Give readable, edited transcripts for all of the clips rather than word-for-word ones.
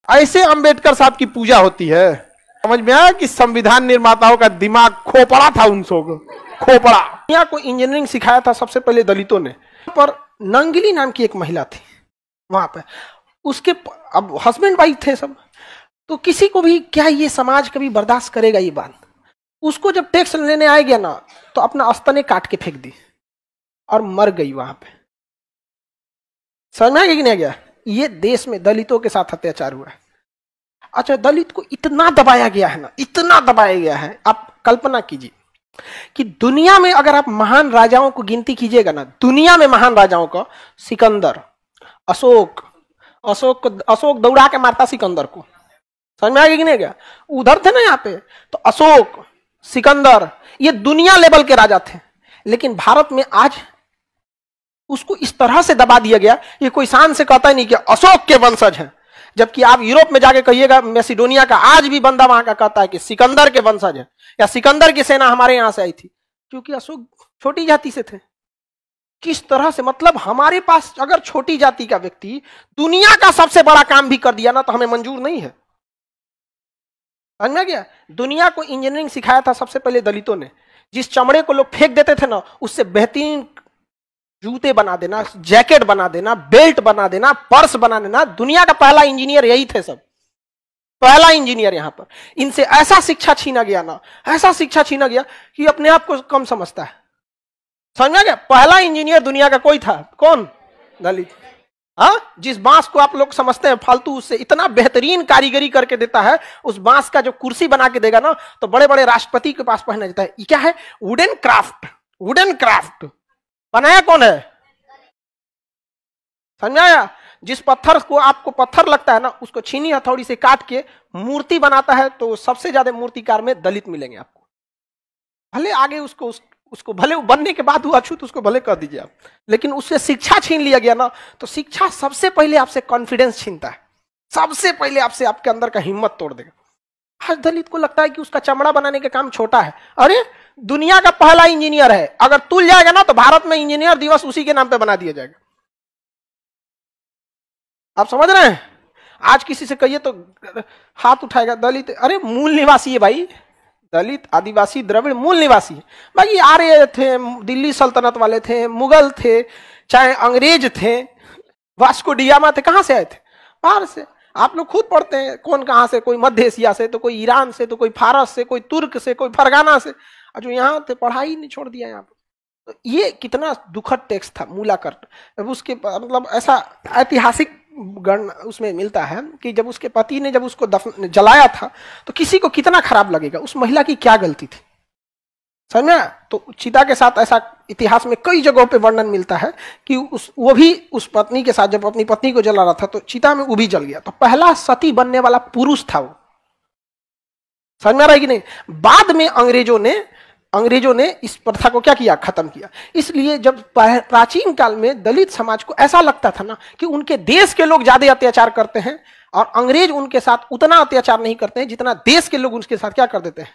ऐसे अंबेडकर साहब की पूजा होती है। समझ में आया कि संविधान निर्माताओं का दिमाग खोपड़ा था, उन सबको खोपड़ा। दुनिया को इंजीनियरिंग सिखाया था सबसे पहले दलितों ने। पर नंगली नाम की एक महिला थी वहां पे, उसके अब हस्बैंड वाइफ थे सब, तो किसी को भी क्या ये समाज कभी बर्दाश्त करेगा ये बात। उसको जब टैक्स लेने आ गया ना तो अपना अस्तने काट के फेंक दी और मर गई वहां पे। समझ में आ गया कि नहीं आ गया? ये देश में दलितों के साथ अत्याचार हुआ है। अच्छा, दलित को इतना दबाया गया है ना, इतना दबाया गया है। आप कल्पना कीजिए कि दुनिया में अगर आप महान राजाओं को गिनती कीजिएगा ना, दुनिया में महान राजाओं को, सिकंदर, अशोक दौड़ा के मारता सिकंदर को। समझ में आ गया कि नहीं गया? उधर थे ना यहाँ पे, तो अशोक, सिकंदर, ये दुनिया लेवल के राजा थे। लेकिन भारत में आज उसको इस तरह से दबा दिया गया, ये कोई शान से कहता ही नहीं कि अशोक के वंशज हैं। जबकि आप यूरोप में जाके कहिएगा, मैसिडोनिया का आज भी बंदा वहां का कहता है कि सिकंदर के वंशज है, या सिकंदर की सेना हमारे यहां से आई थी, क्योंकि अशोक छोटी जाति से थे। किस तरह से, मतलब हमारे पास अगर छोटी जाति का व्यक्ति दुनिया का सबसे बड़ा काम भी कर दिया ना तो हमें मंजूर नहीं है। समझ में गया? दुनिया को इंजीनियरिंग सिखाया था सबसे पहले दलितों ने। जिस चमड़े को लोग फेंक देते थे ना, उससे बेहतरीन जूते बना देना, जैकेट बना देना, बेल्ट बना देना, पर्स बना देना। दुनिया का पहला इंजीनियर यही थे सब, पहला इंजीनियर यहां पर। इनसे ऐसा शिक्षा छीना गया ना, ऐसा शिक्षा छीना गया कि अपने आप को कम समझता है। समझ गया? पहला इंजीनियर दुनिया का कोई था, कौन? दलित। हाँ, जिस बांस को आप लोग समझते हैं फालतू, उससे इतना बेहतरीन कारीगरी करके देता है। उस बांस का जो कुर्सी बना के देगा ना, तो बड़े बड़े राष्ट्रपति के पास पहना जाता है। ये क्या है? Wooden craft. वुडन क्राफ्ट बनाया कौन है? समझ आया? जिस पत्थर को आपको पत्थर लगता है ना, उसको छीनी हथौड़ी से काट के मूर्ति बनाता है, तो सबसे ज्यादा मूर्तिकार में दलित मिलेंगे आपको। भले आगे उसको भले बनने के बाद वो अछूत उसको भले कर दीजिए आप, लेकिन उससे शिक्षा छीन लिया गया ना, तो शिक्षा सबसे पहले आपसे कॉन्फिडेंस छीनता है, सबसे पहले आपसे आपके अंदर का हिम्मत तोड़ देगा। आज दलित को लगता है कि उसका चमड़ा बनाने का काम छोटा है। अरे, दुनिया का पहला इंजीनियर है। अगर तुल जाएगा ना तो भारत में इंजीनियर दिवस उसी के नाम पे बना दिया जाएगा। आप समझ रहे हैं? आज किसी से कहिए तो हाथ उठाएगा दलित। अरे, मूल निवासी है भाई, दलित, आदिवासी, द्रविड़ मूल निवासी है भाई। आर्य थे, दिल्ली सल्तनत वाले थे, मुगल थे, चाहे अंग्रेज थे, वास्को डिगामा थे, कहां से आए थे? बाहर से। आप लोग खुद पढ़ते हैं कौन कहां से, कोई मध्य एशिया से, तो कोई ईरान से, तो कोई फारस से, कोई तुर्क से, कोई फरगाना से, जो यहाँ थे पढ़ाई नहीं छोड़ दिया यहाँ पर। तो ये कितना दुखद टेक्स्ट था मूलाकर्ट। अब उसके मतलब ऐसा ऐतिहासिक गण उसमें मिलता है कि जब उसके पति ने जब उसको जलाया था तो किसी को कितना खराब लगेगा, उस महिला की क्या गलती थी। समझा? तो चिता के साथ ऐसा इतिहास में कई जगहों पे वर्णन मिलता है कि वो भी उस पत्नी के साथ जब अपनी पत्नी को जला रहा था तो चिता में वो भी जल गया। तो पहला सती बनने वाला पुरुष था वो। समझ में आ रहा है कि नहीं? बाद में अंग्रेजों ने इस प्रथा को क्या किया? खत्म किया। इसलिए जब प्राचीन काल में दलित समाज को ऐसा लगता था ना कि उनके देश के लोग ज्यादा अत्याचार करते हैं और अंग्रेज उनके साथ उतना अत्याचार नहीं करते हैं जितना देश के लोग उनके साथ क्या कर देते हैं?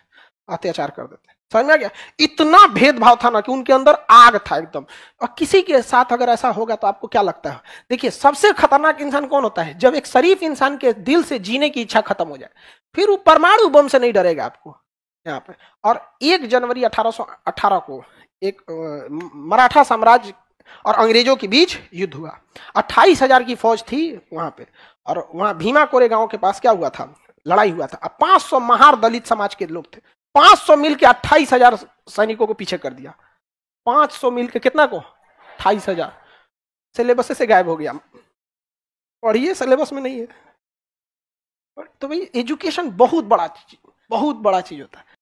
अत्याचार कर देते हैं। समझ में आ गया? इतना भेदभाव था ना कि उनके अंदर आग था एकदम। और किसी के साथ अगर ऐसा होगा तो आपको क्या लगता है? देखिए, सबसे खतरनाक इंसान कौन होता है? जब एक शरीफ इंसान के दिल से जीने की इच्छा खत्म हो जाए, फिर वो परमाणु बम से नहीं डरेगा आपको यहाँ पे। और 1 जनवरी 1818 को एक मराठा साम्राज्य और अंग्रेजों के बीच युद्ध हुआ। 28,000 की फौज थी वहां पे, और वहां भीमा कोरेगांव के पास क्या हुआ था? लड़ाई हुआ था। अब 500 महार दलित समाज के लोग थे। 500 मिल के 28,000 सैनिकों को पीछे कर दिया। 500 मिल के कितना को? 28,000। सिलेबस से गायब हो गया। पढ़िए, सिलेबस में नहीं है। तो भाई एजुकेशन बहुत बड़ा चीज होता है।